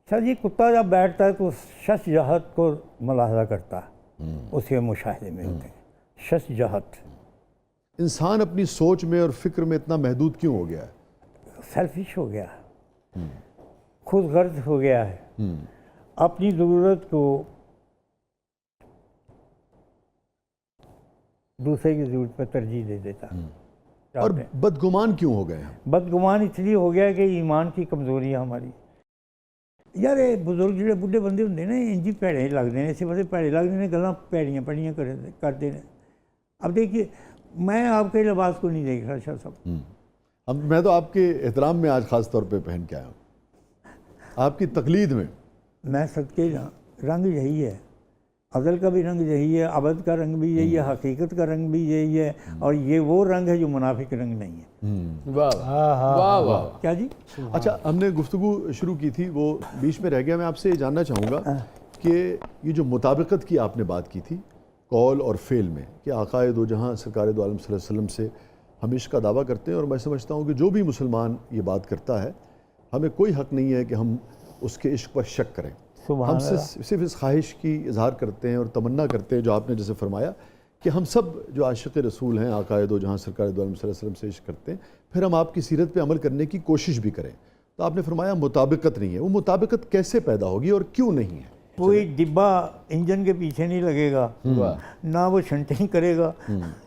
Sir जी कुत्ता जब बैठता है तो शशजहत को मुलाहजा करता है, उसके मुशाहिदे में होते हैं शशजहत। इंसान अपनी सोच में और फिक्र में इतना महदूद क्यों हो गया है? सेल्फिश हो गया है, खुद गर्ज हो गया है, अपनी ज़रूरत को दूसरे की ज़रूरत पर तरजीह दे देता है। और बदगुमान क्यों हो गए हैं? बदगुमान इसलिए हो गया कि ईमान की कमज़ोरी है हमारी। यार ये बुजुर्ग जो बुढ़े बंदे होंगे ना इंजी भैड़े लगते हैं, इस पास भैड़े लगते हैं, गल्लां भैड़ियां भैड़ियां करते हैं। अब देखिए मैं आपके लिबास को नहीं देख रहा शाह साहब, मैं तो आपके एहतराम में आज ख़ास तौर पे पहन के आया हूँ, आपकी तकलीद में। मैं सदके रंग यही है, अज़ल का भी रंग यही है, अबद का रंग भी यही है, हकीकत का रंग भी यही है, और ये वो रंग है जो मुनाफिक रंग नहीं है। वाह वाह वाह। क्या जी? अच्छा, हमने गुफ्तगू शुरू की थी, वो बीच में रह गया। मैं आपसे ये जानना चाहूँगा कि ये जो मुताबिकत की आपने बात की थी कौल और फ़ेल में, कि आक़ाए दो जहाँ सरकार दो आलम सल्लल्लाहु अलैहि वसल्लम से हम इश्क का दावा करते हैं, और मैं समझता हूँ कि जो भी मुसलमान ये बात करता है हमें कोई हक़ नहीं है कि हम उसके इश्क पर शक करें। हम सिर्फ इस ख्वाहिश की इजहार करते हैं और तमन्ना करते हैं, जो आपने जैसे फरमाया कि हम सब जो आशिक़ रसूल हैं आक़ाए दो जहाँ सरकार दो आलम सल्लल्लाहु अलैहि वसल्लम से इश्क करते हैं, फिर हम आपकी सीरत पे अमल करने की कोशिश भी करें। तो आपने फरमाया मुताबिकत नहीं है, वो मुताबिकत कैसे पैदा होगी और क्यों नहीं है? कोई डिब्बा इंजन के पीछे नहीं लगेगा, ना वो शंटिंग करेगा,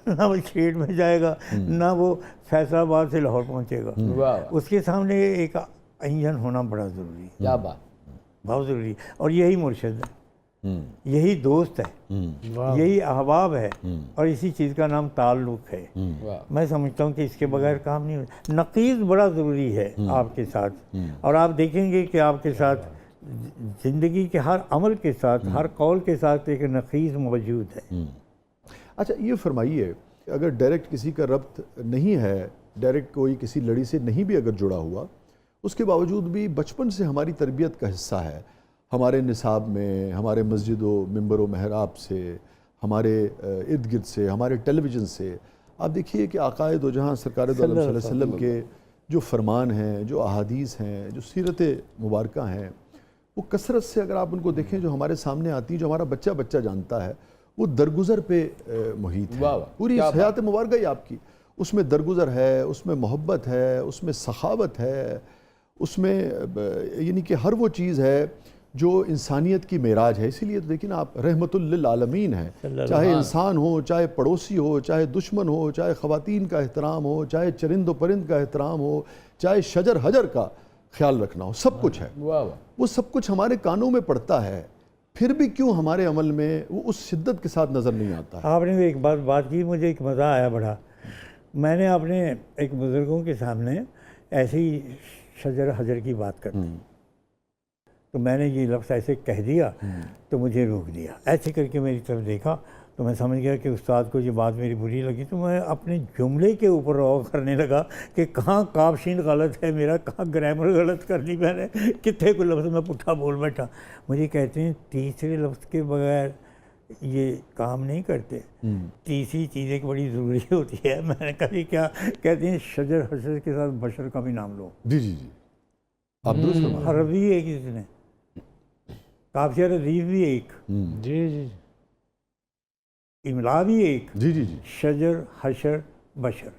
ना वो शेड में जाएगा, ना वो फैसलाबाद से लाहौर पहुँचेगा। उसके सामने एक इंजन होना बड़ा ज़रूरी है। क्या बात, बहुत ज़रूरी। और यही मुर्शिद है, यही दोस्त है, यही अहबाब है, और इसी चीज़ का नाम ताल्लुक़ है। मैं समझता हूँ कि इसके बगैर काम नहीं होता। नक़ीज़ बड़ा ज़रूरी है आपके साथ, और आप देखेंगे कि आपके साथ ज़िंदगी के हर अमल के साथ, हर कौल के साथ एक नक़ीज़ मौजूद है। अच्छा, ये फरमाइए, अगर डायरेक्ट किसी का रब्त नहीं है, डायरेक्ट कोई किसी लड़ी से नहीं भी अगर जुड़ा हुआ, उसके बावजूद भी बचपन से हमारी तरबियत का हिस्सा है, हमारे निसाब में, हमारे मस्जिदों मिंबर व महराब से, हमारे इर्द गिर्द से, हमारे टेलीविज़न से, आप देखिए कि आक़ाए दो जहाँ सरकार दो आलम सल्लल्लाहु अलैहि वसल्लम के जो फरमान हैं, जो अहादीस हैं, जो सीरत मुबारका हैं, वो कसरत से अगर आप उनको देखें जो हमारे सामने आती है, जो हमारा बच्चा बच्चा जानता है, वो दरगुज़र पे मुहित है। पूरी हयात मुबारका ही आपकी उसमें दरगुज़र है, उसमें मोहब्बत है, उसमें सखावत है, उसमें यानी कि हर वो चीज़ है जो इंसानियत की मेराज है। इसीलिए तो देखिए ना, आप रहमतुल लिल आलमीन हैं, चाहे इंसान हो, चाहे पड़ोसी हो, चाहे दुश्मन हो, चाहे ख़वातीन का एहतराम हो, चाहे चरिंद व परिंद का एहतराम हो, चाहे शजर हजर का ख्याल रखना हो, सब कुछ है। वो सब कुछ हमारे कानों में पड़ता है, फिर भी क्यों हमारे अमल में वो उस शिद्दत के साथ नज़र नहीं आता? आपने तो एक बात की, मुझे एक मज़ा आया बड़ा। मैंने अपने एक बुज़ुर्गों के सामने ऐसे ही शजर हजर की बात करते, तो मैंने ये लफ्ज़ ऐसे कह दिया तो मुझे रोक दिया। ऐसे करके मेरी तरफ देखा तो मैं समझ गया कि उस्ताद को ये बात मेरी बुरी लगी, तो मैं अपने जुमले के ऊपर रौ करने लगा कि कहाँ काबशीन गलत है मेरा, कहाँ ग्रामर गलत कर ली मैंने, कितने को लफ्ज़ में पुट्ठा बोल बैठा। मुझे कहते हैं तीसरे लफ्ज़ के बगैर ये काम नहीं करते, तीसरी चीज़ एक बड़ी ज़रूरी होती है। मैंने कहा क्या? कहते हैं शजर हजर के साथ बशर का भी नाम लो। जी जी जी, आप दुरुस्त फरमाया। हरफ भी एक इसने, काफिया रदीफ भी एक, जी जी, इमला भी एक, जी जी जी, शजर हशर बशर,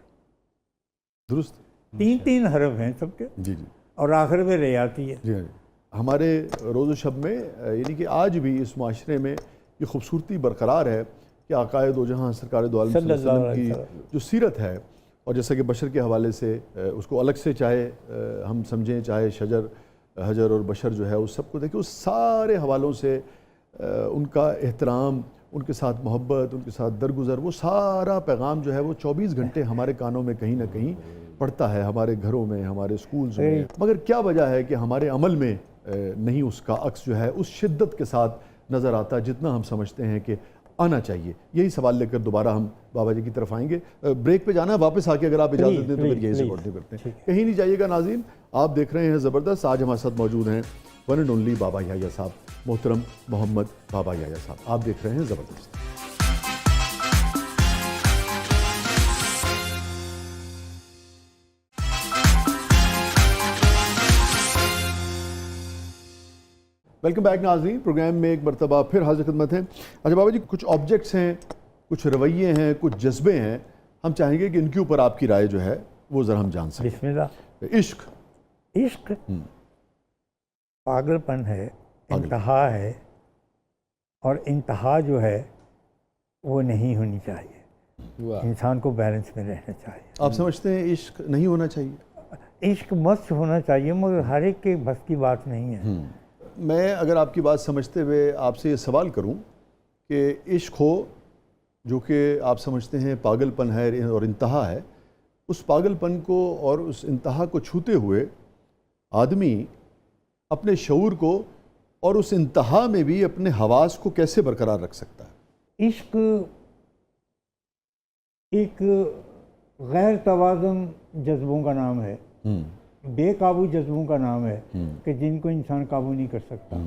दुरुस्त। तीन हरफ हैं सबके, जी जी, और आखिर में रे आती है। जी हाँ। हमारे रोज़ शब में यानी कि आज भी इस माशरे में ये खूबसूरती बरकरार है कि आक़ाए दो जहाँ सरकार दो आलम सल्लल्लाहु अलैहि वसल्लम की जो सीरत है, और जैसा कि बशर के हवाले से उसको अलग से चाहे हम समझें, चाहे शजर हजर और बशर जो है उस सबको देखिए, उस सारे हवालों से उनका एहतराम, उनके साथ मोहब्बत, उनके साथ दरगुज़र, वो सारा पैगाम जो है वो 24 घंटे हमारे कानों में कहीं ना कहीं पड़ता है, हमारे घरों में, हमारे स्कूल्स में। मगर क्या वजह है कि हमारे अमल में नहीं उसका अक्स जो है उस शिद्दत के साथ नज़र आता जितना हम समझते हैं कि आना चाहिए? यही सवाल लेकर दोबारा हम बाबा जी की तरफ आएंगे। ब्रेक पे जाना है, वापस आके अगर आप इजाज़त दें तो फिर यही से कंटिन्यू करते हैं। कहीं नहीं जाइएगा नाज़रीन, आप देख रहे हैं ज़बरदस्त। आज हमारे साथ मौजूद हैं वन एंड ओनली बाबा याह्या साहब, मोहतरम मोहम्मद बाबा याह्या साहब। आप देख रहे हैं ज़बरदस्त। ویلکم بیک ناظرین، پروگرام میں ایک مرتبہ پھر حاضر خدمت ہیں۔ اچھا بابا جی، کچھ آبجیکٹس ہیں، کچھ رویے ہیں، کچھ جذبے ہیں، ہم چاہیں گے کہ ان کے اوپر آپ کی رائے جو ہے وہ ذرا ہم جان سکیں۔ بسم اللہ۔ عشق عشق پاگل پن ہے، انتہا ہے، اور انتہا جو ہے وہ نہیں ہونی چاہیے۔ انسان کو بیلنس میں رہنا چاہیے۔ آپ سمجھتے ہیں عشق نہیں ہونا چاہیے؟ عشق مست ہونا چاہیے، مگر ہر ایک کے بس کی بات نہیں ہے۔ میں اگر آپ کی بات سمجھتے ہوئے آپ سے یہ سوال کروں کہ عشق ہو جو کہ آپ سمجھتے ہیں پاگل پن ہے اور انتہا ہے، اس پاگل پن کو اور اس انتہا کو چھوتے ہوئے آدمی اپنے شعور کو اور اس انتہا میں بھی اپنے حواس کو کیسے برقرار رکھ سکتا ہے؟ عشق ایک غیر توازن جذبوں کا نام ہے، بے قابو جذبوں کا نام ہے کہ جن کو انسان قابو نہیں کر سکتا۔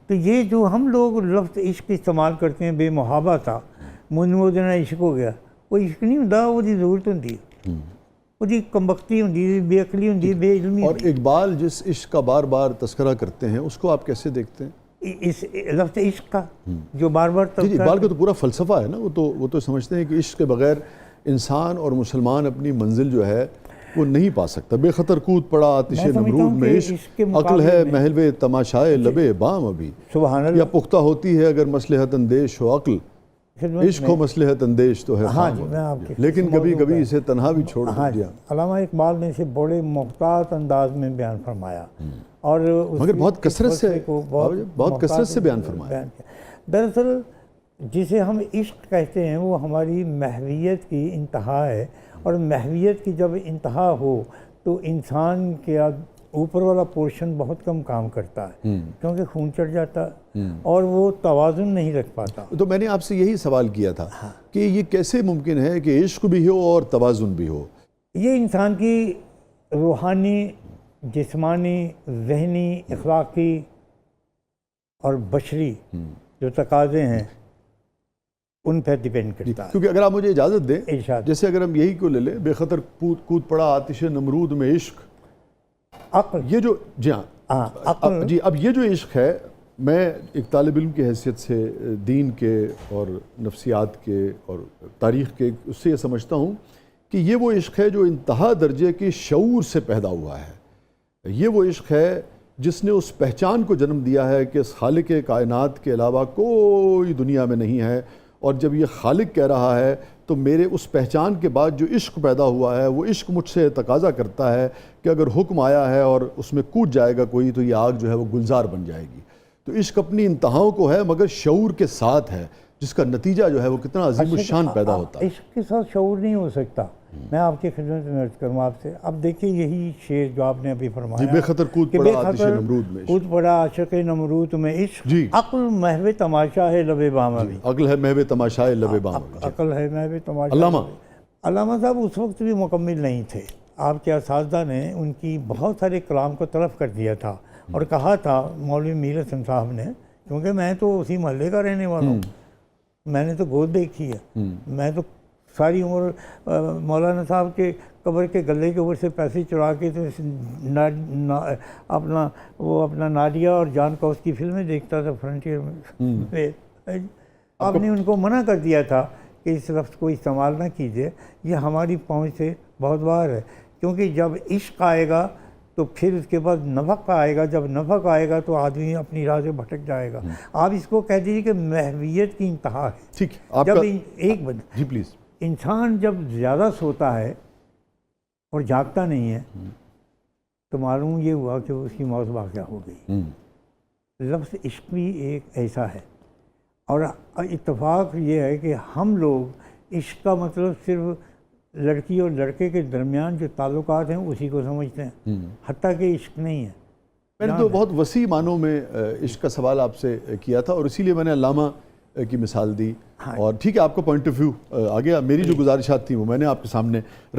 تو یہ جو ہم لوگ لفظ عشق استعمال کرتے ہیں، بے محابہ تھا، منمودنا عشق ہو گیا، وہ عشق نہیں ہوتا، وہ دی ضرورت ہوتی ہے، وہ دی کمبختی ہوتی ہے، بے عقلی ہوتی ہے، بے علمی اور ہوتی ہے۔ اقبال جس عشق کا بار بار تذکرہ کرتے ہیں اس کو آپ کیسے دیکھتے ہیں؟ اس لفظ عشق کا جو بار بار جی اقبال کا تو پورا فلسفہ ہے نا، وہ تو سمجھتے ہیں کہ عشق کے بغیر انسان اور مسلمان اپنی منزل جو ہے وہ نہیں پا سکتا۔ بے خطر کود پڑا آتش نمرود میں عشق، عقل ہے محو تماشائے لبے بام ابھی، سبحان اللہ، یا پختہ ہوتی ہے اگر مصلحت اندیش ہو عقل، عشق ہو مصلحت اندیش تو ہے ہاں جی، میں آپ کے لیکن کبھی کبھی اسے تنہا بھی چھوڑ دیا۔ علامہ اقبال نے اسے بڑے محتاط انداز میں بیان فرمایا، اور مگر بہت کثرت سے بیان فرمایا۔ دراصل جسے ہم عشق کہتے ہیں وہ ہماری محویت کی انتہا ہے، اور محویت کی جب انتہا ہو تو انسان کے اوپر والا پورشن بہت کم کام کرتا ہے، کیونکہ خون چڑھ جاتا ہے اور وہ توازن نہیں رکھ پاتا۔ تو میں نے آپ سے یہی سوال کیا تھا کہ یہ کیسے ممکن ہے کہ عشق بھی ہو اور توازن بھی ہو؟ یہ انسان کی روحانی، جسمانی، ذہنی، اخلاقی اور بشری جو تقاضے ہیں ان پہ ڈیپینڈ کرتا ہے۔ کیونکہ اگر آپ مجھے اجازت دیں، ارشاد۔ جیسے اگر ہم یہی کو لے لیں، بے خطر کود پڑا آتش نمرود میں عشق، عقل، یہ جو جی ہاں جی اب یہ جو عشق ہے، میں ایک طالب علم کی حیثیت سے دین کے اور نفسیات کے اور تاریخ کے اس سے یہ سمجھتا ہوں کہ یہ وہ عشق ہے جو انتہا درجے کے شعور سے پیدا ہوا ہے۔ یہ وہ عشق ہے جس نے اس پہچان کو جنم دیا ہے کہ اس خالق کائنات کے علاوہ کوئی دنیا میں نہیں ہے، اور جب یہ خالق کہہ رہا ہے تو میرے اس پہچان کے بعد جو عشق پیدا ہوا ہے، وہ عشق مجھ سے تقاضا کرتا ہے کہ اگر حکم آیا ہے اور اس میں کود جائے گا کوئی تو یہ آگ جو ہے وہ گلزار بن جائے گی۔ تو عشق اپنی انتہاؤں کو ہے مگر شعور کے ساتھ ہے، جس کا نتیجہ جو ہے وہ کتنا عظیم الشان پیدا ہوتا ہے۔ عشق کے ساتھ شعور نہیں ہو سکتا۔ میں آپ کی خدمت میں عرض کروں آپ سے، اب دیکھیں یہی شعر جو آپ نے ابھی فرمایا، بے خطر کود پڑا آتش نمرود میں، کود پڑا عاشق نمرود میں عشق، عقل محو تماشا ہے لب بام ابھی، عقل ہے محو تماشائے لب بام ابھی، عقل ہے محو تماشا۔ علامہ صاحب اس وقت بھی مکمل نہیں تھے، آپ کے اساتذہ نے ان کی بہت سارے کلام کو طرف کر دیا تھا اور کہا تھا، مولوی میر حسن صاحب نے، کیونکہ میں تو اسی محلے کا رہنے والا ہوں، میں نے تو گود دیکھی ہے، میں تو ساری عمر مولانا صاحب کے قبر کے گلے کے اوپر سے پیسے چرا کے تو اپنا نادیہ اور جان کوس کی فلمیں دیکھتا تھا فرنٹیئر میں۔ آپ نے ان کو منع کر دیا تھا کہ اس لفظ کو استعمال نہ کیجیے، یہ ہماری پہنچ سے بہت باہر ہے، کیونکہ جب عشق آئے گا تو پھر اس کے بعد نفق آئے گا، جب نفق آئے گا تو آدمی اپنی راہ سے بھٹک جائے گا۔ آپ اس کو کہہ دیجیے کہ محویت کی انتہا ہے۔ ٹھیک، جب ایک بند جی پلیز، انسان جب زیادہ سوتا ہے اور جاگتا نہیں ہے تو معلوم یہ ہوا کہ اس کی موت واقع ہو گئی۔ لفظ عشق بھی ایک ایسا ہے، اور اتفاق یہ ہے کہ ہم لوگ عشق کا مطلب صرف لڑکی اور لڑکے کے درمیان جو تعلقات ہیں اسی کو سمجھتے ہیں، حتیٰ کہ عشق نہیں ہے۔ میں نے تو بہت وسیع معنوں میں عشق کا سوال آپ سے کیا تھا، اور اسی لیے میں نے علامہ کی مثال دی، اور ٹھیک ہے آپ کا پوائنٹ آف ویو آ گیا، میری جو گزارشات تھیں وہ میں نے آپ کے سامنے